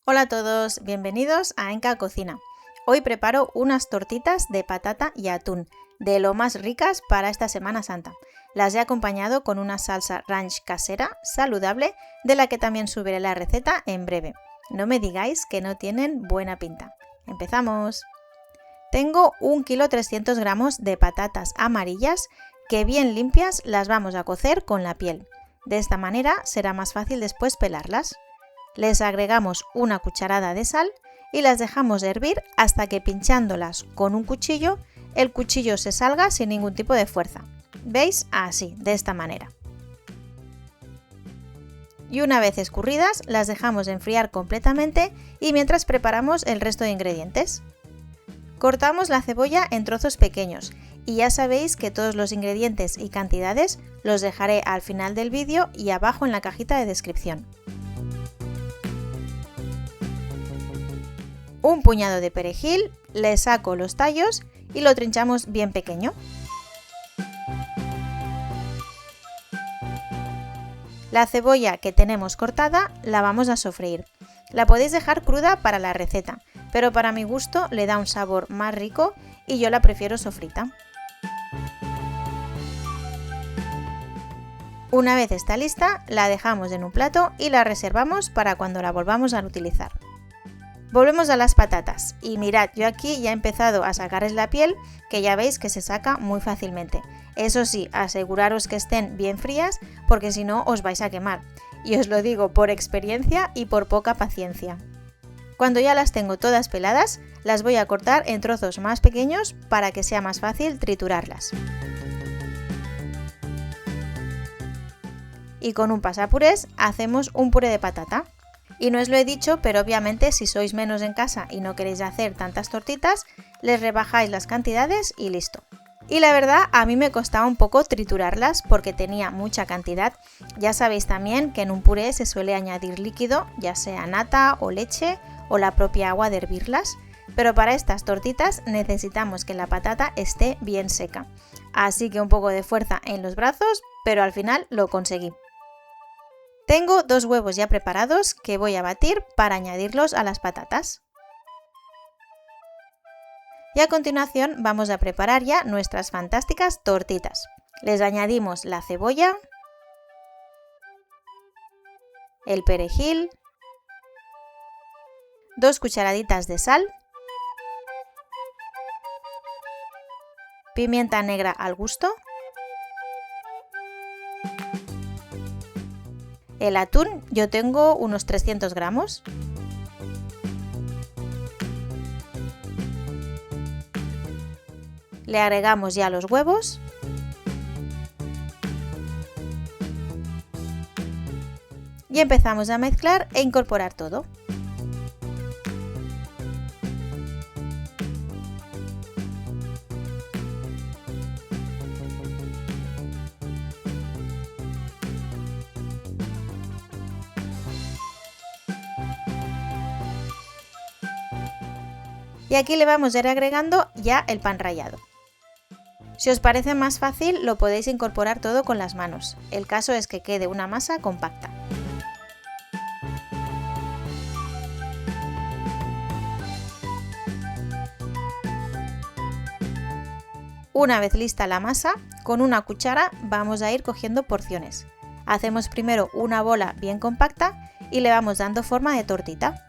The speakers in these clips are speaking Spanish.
Hola a todos, bienvenidos a Enka Cocina. Hoy preparo unas tortitas de patata y atún, de lo más ricas para esta Semana Santa. Las he acompañado con una salsa ranch casera, saludable, de la que también subiré la receta en breve. No me digáis que no tienen buena pinta. ¡Empezamos! Tengo 1,3 kg de patatas amarillas que bien limpias las vamos a cocer con la piel. De esta manera será más fácil después pelarlas. Les agregamos una cucharada de sal y las dejamos hervir hasta que pinchándolas con un cuchillo, el cuchillo se salga sin ningún tipo de fuerza. ¿Veis? Así, de esta manera. Y una vez escurridas, las dejamos enfriar completamente y mientras preparamos el resto de ingredientes. Cortamos la cebolla en trozos pequeños y ya sabéis que todos los ingredientes y cantidades los dejaré al final del vídeo y abajo en la cajita de descripción. Un puñado de perejil, le saco los tallos y lo trinchamos bien pequeño. La cebolla que tenemos cortada la vamos a sofreír. La podéis dejar cruda para la receta, pero para mi gusto le da un sabor más rico y yo la prefiero sofrita. Una vez está lista, la dejamos en un plato y la reservamos para cuando la volvamos a utilizar. Volvemos a las patatas y mirad, yo aquí ya he empezado a sacarles la piel, que ya veis que se saca muy fácilmente. Eso sí, aseguraros que estén bien frías porque si no os vais a quemar. Y os lo digo por experiencia y por poca paciencia. Cuando ya las tengo todas peladas, las voy a cortar en trozos más pequeños para que sea más fácil triturarlas. Y con un pasapurés hacemos un puré de patata. Y no os lo he dicho, pero obviamente si sois menos en casa y no queréis hacer tantas tortitas, les rebajáis las cantidades y listo. Y la verdad, a mí me costaba un poco triturarlas porque tenía mucha cantidad. Ya sabéis también que en un puré se suele añadir líquido, ya sea nata o leche o la propia agua de hervirlas. Pero para estas tortitas necesitamos que la patata esté bien seca. Así que un poco de fuerza en los brazos, pero al final lo conseguí. Tengo 2 huevos ya preparados que voy a batir para añadirlos a las patatas. Y a continuación vamos a preparar ya nuestras fantásticas tortitas. Les añadimos la cebolla, el perejil, 2 cucharaditas de sal, pimienta negra al gusto, el atún, yo tengo unos 300 gramos. Le agregamos ya los huevos. Y empezamos a mezclar e incorporar todo. Y aquí le vamos a ir agregando ya el pan rallado. Si os parece más fácil, lo podéis incorporar todo con las manos. El caso es que quede una masa compacta. Una vez lista la masa, con una cuchara vamos a ir cogiendo porciones. Hacemos primero una bola bien compacta y le vamos dando forma de tortita.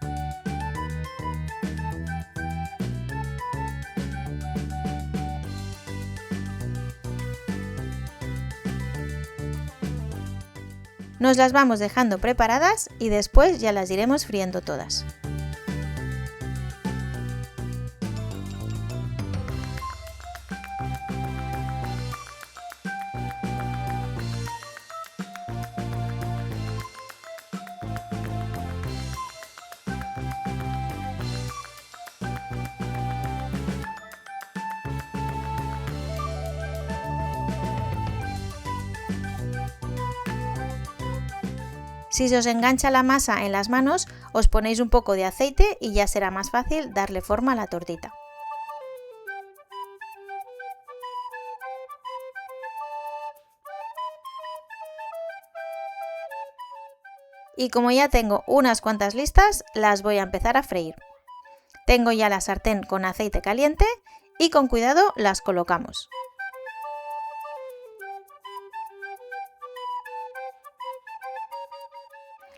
Nos las vamos dejando preparadas y después ya las iremos friendo todas. Si se os engancha la masa en las manos, os ponéis un poco de aceite y ya será más fácil darle forma a la tortita. Y como ya tengo unas cuantas listas, las voy a empezar a freír. Tengo ya la sartén con aceite caliente y con cuidado las colocamos.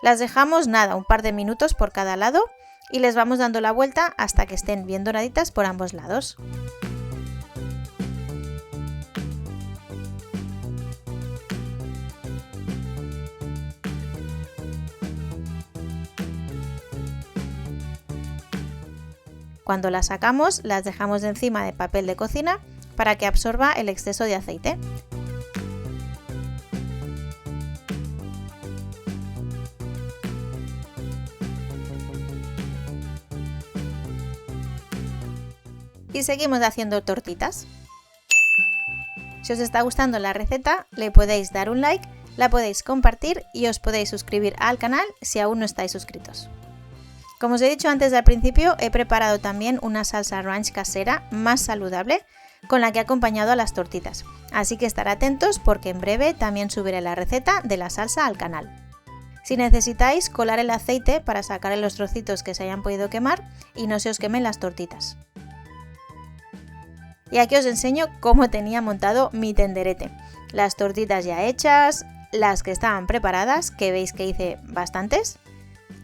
Las dejamos un par de minutos por cada lado y les vamos dando la vuelta hasta que estén bien doraditas por ambos lados. Cuando las sacamos, las dejamos encima de papel de cocina para que absorba el exceso de aceite. Y seguimos haciendo tortitas. Si os está gustando la receta, le podéis dar un like, la podéis compartir y os podéis suscribir al canal si aún no estáis suscritos. Como os he dicho antes al principio, he preparado también una salsa ranch casera más saludable con la que he acompañado a las tortitas. Así que estar atentos porque en breve también subiré la receta de la salsa al canal. Si necesitáis, colar el aceite para sacar los trocitos que se hayan podido quemar y no se os quemen las tortitas. Y aquí os enseño cómo tenía montado mi tenderete. Las tortitas ya hechas, las que estaban preparadas, que veis que hice bastantes,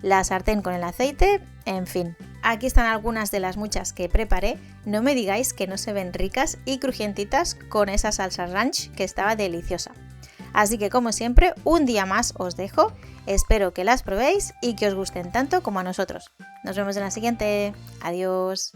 la sartén con el aceite, en fin. Aquí están algunas de las muchas que preparé. No me digáis que no se ven ricas y crujientitas con esa salsa ranch que estaba deliciosa. Así que como siempre, un día más os dejo. Espero que las probéis y que os gusten tanto como a nosotros. Nos vemos en la siguiente. Adiós.